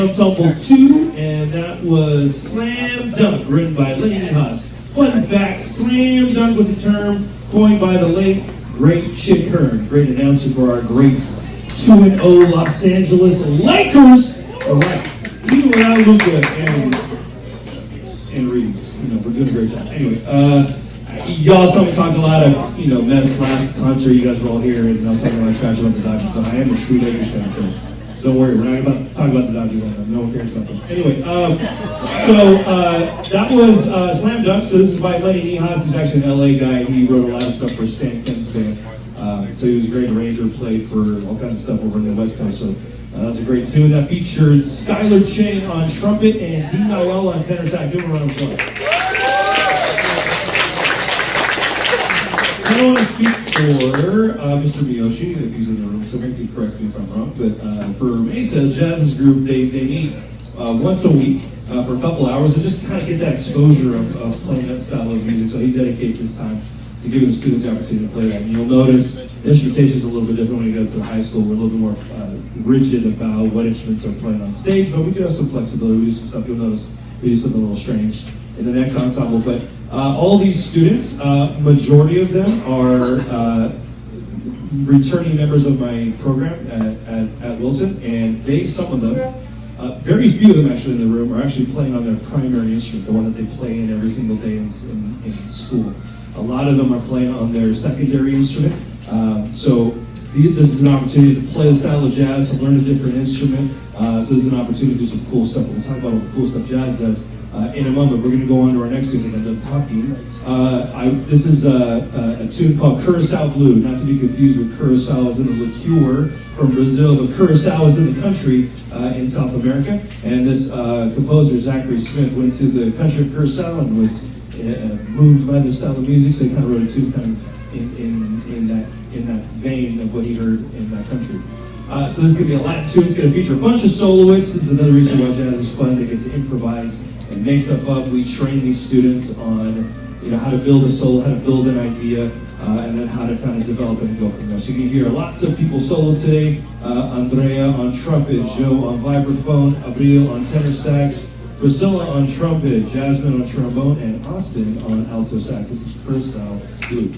Ensemble 2, and that was Slam Dunk, written by Lenny Haas. Fun fact, Slam Dunk was a term coined by the late, great Chick Hearn, great announcer for our great 2-0 Los Angeles Lakers. All right, even without Luka and Reeves, we're doing a great job. Anyway, y'all saw me talk a lot of, mess last concert. You guys were all here, and I was talking a lot of trash about the Dodgers, but I am a true Lakers fan, so don't worry, we're not about to talk about the Dodgers right now. No one cares about them. Anyway, that was Slam Dunk. So this is by Lenny Haas. He's actually an LA guy. He wrote a lot of stuff for Stan Ken's band. So he was a great arranger, played for all kinds of stuff over in the West Coast. So that was a great tune. That featured Skylar Chang on trumpet and Dean Ayala on tenor sax. Give him a round of applause. I don't want to speak for Mr. Miyoshi, if he's in the room, so maybe correct me if I'm wrong, but for Mesa Jazz's group, they meet once a week for a couple hours and just kind of get that exposure of playing that style of music. So he dedicates his time to giving the students the opportunity to play that. And you'll notice the instrumentation is a little bit different when you go to the high school. We're a little bit more rigid about what instruments are playing on stage, but we do have some flexibility. We do some stuff, you'll notice we do something a little strange in the next ensemble. But all these students, majority of them are returning members of my program at Wilson, and some of them, very few of them actually in the room, are actually playing on their primary instrument, the one that they play in every single day in school. A lot of them are playing on their secondary instrument. This is an opportunity to play the style of jazz, to learn a different instrument. So this is an opportunity to do some cool stuff. We'll talk about all the cool stuff jazz does in a moment. We're going to go on to our next tune because I'm done talking. This is a tune called Curacao Blue, not to be confused with Curacao as in a liqueur from Brazil, but Curacao is in the country in South America. And this composer, Zachary Smith, went to the country of Curacao and was moved by the style of music, so he kind of wrote a tune kind of in that vein of what he heard in that country. So this is going to be a Latin tune. It's going to feature a bunch of soloists. This is another reason why jazz is fun. They get to improvise and make stuff up. We train these students on how to build a solo, how to build an idea, and then how to kind of develop it and go from there. So you can hear lots of people solo today. Andrea on trumpet, Joe on vibraphone, Abril on tenor sax, Priscilla on trumpet, Jasmine on trombone, and Austin on alto sax. This is Curacao Blue.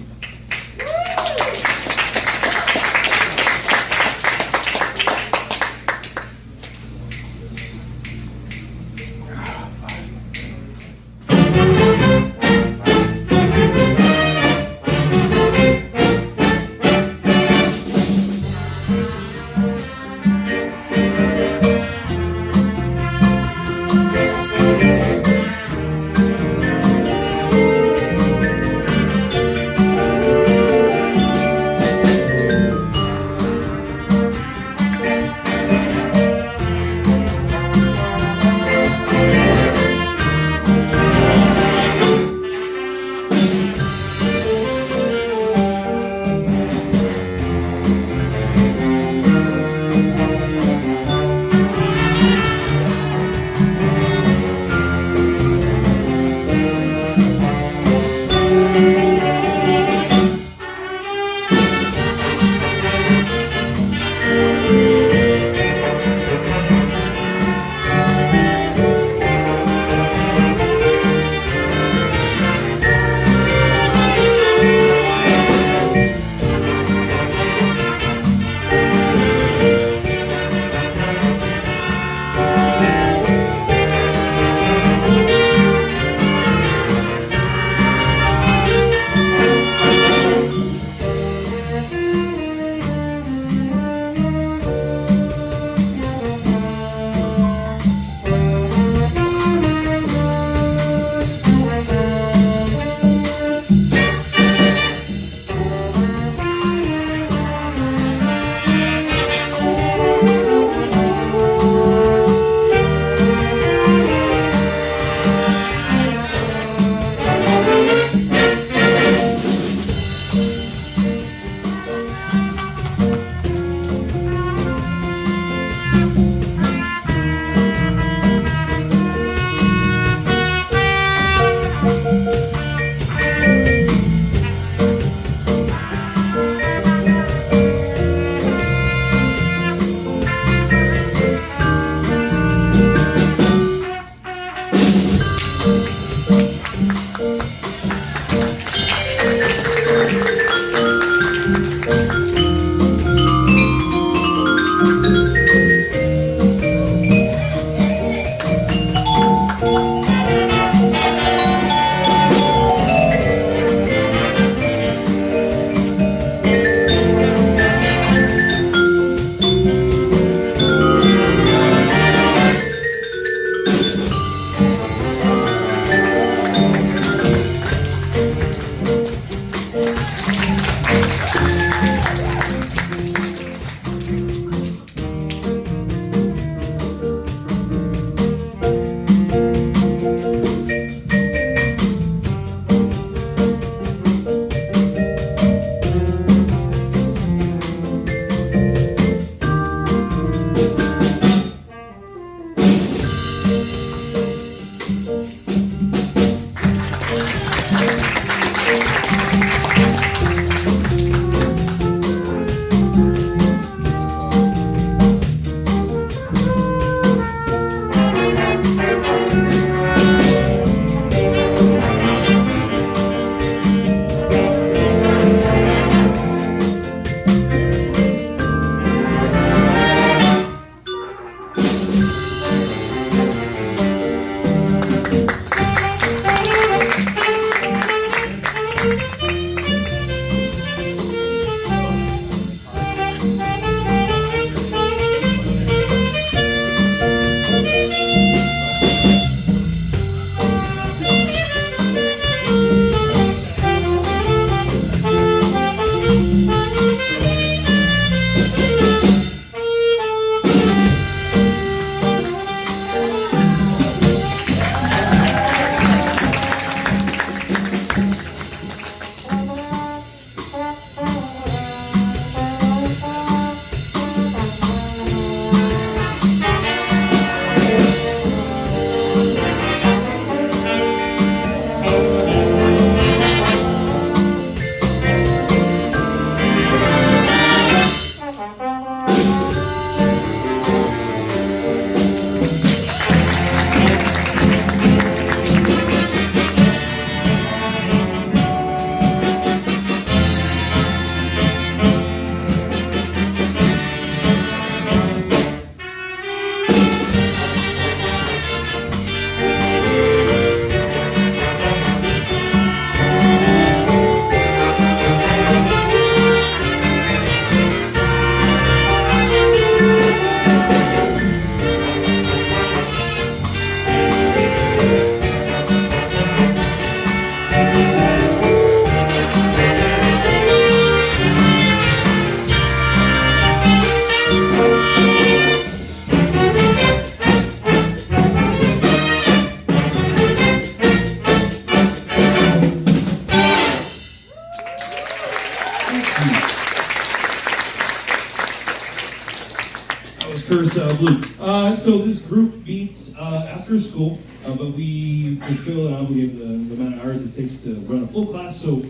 So this group meets after school, but we fulfill and obligate the amount of hours it takes to run a full class. So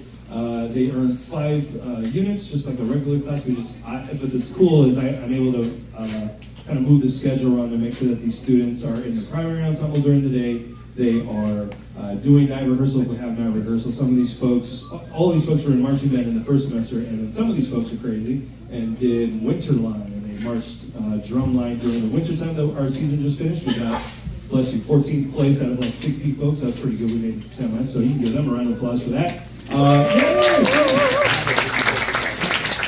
they earn 5 units, just like a regular class. But what's cool is I'm able to kind of move the schedule around to make sure that these students are in the primary ensemble during the day. They are doing night rehearsal if we have night rehearsal. Some of these folks, all these folks were in marching band in the first semester, and then some of these folks are crazy and did winter line. Marched drumline during the winter time that our season just finished. We got, bless you, 14th place out of like 60 folks. That's pretty good. We made the semi, so you can give them a round of applause for that.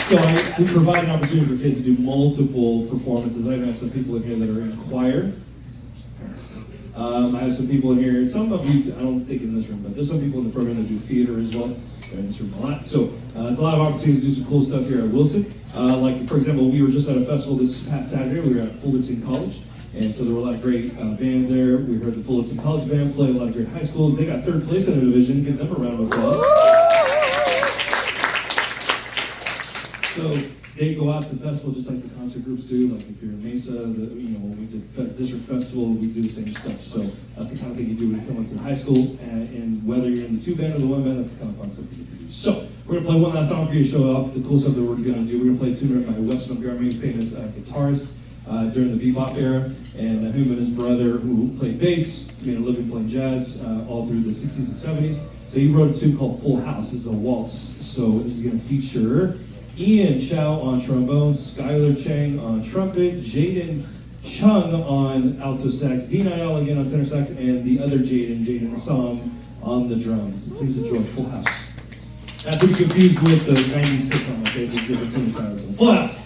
So we provide an opportunity for kids to do multiple performances. I even have some people in here that are in choir. I have some people in here, some of you, I don't think in this room, but there's some people in the program that do theater as well. They're in this room a lot. So there's a lot of opportunities to do some cool stuff here at Wilson. Like, for example, we were just at a festival this past Saturday. We were at Fullerton College, and so there were a lot of great bands there. We heard the Fullerton College band play, a lot of great high schools. They got 3rd place in their division. Give them a round of applause. So they go out to the festival just like the concert groups do. Like if you're in Mesa, when we did district festival, we do the same stuff. So that's the kind of thing you do when you come into high school. And whether you're in the 2 band or the 1 band, that's the kind of fun stuff you get to do. So we're gonna play one last song for you to show off the cool stuff that we're gonna do. We're gonna play a tune by Wes Montgomery, famous guitarist during the bebop era, and him and his brother who played bass, made a living playing jazz all through the 60s and 70s. So he wrote a tune called Full House. This is a waltz. So this is gonna feature Ian Chow on trombone, Skylar Chang on trumpet, Jaden Chung on alto sax, Dean Ayala again on tenor sax, and the other Jaden Song on the drums. Please enjoy Full House. Not to be confused with the 90s sitcom, okay? So it's different tune titles. Full House.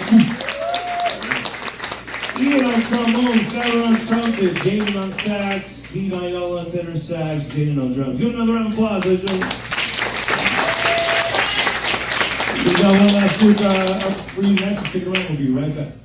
Ian on trombone, Skylar on trumpet, Jaden on sax, Dean Ayala on tenor sax, Jaden on drums. Give another round of applause, ladies and gentlemen. We've got one last group up for you next. Stick around, we'll be right back.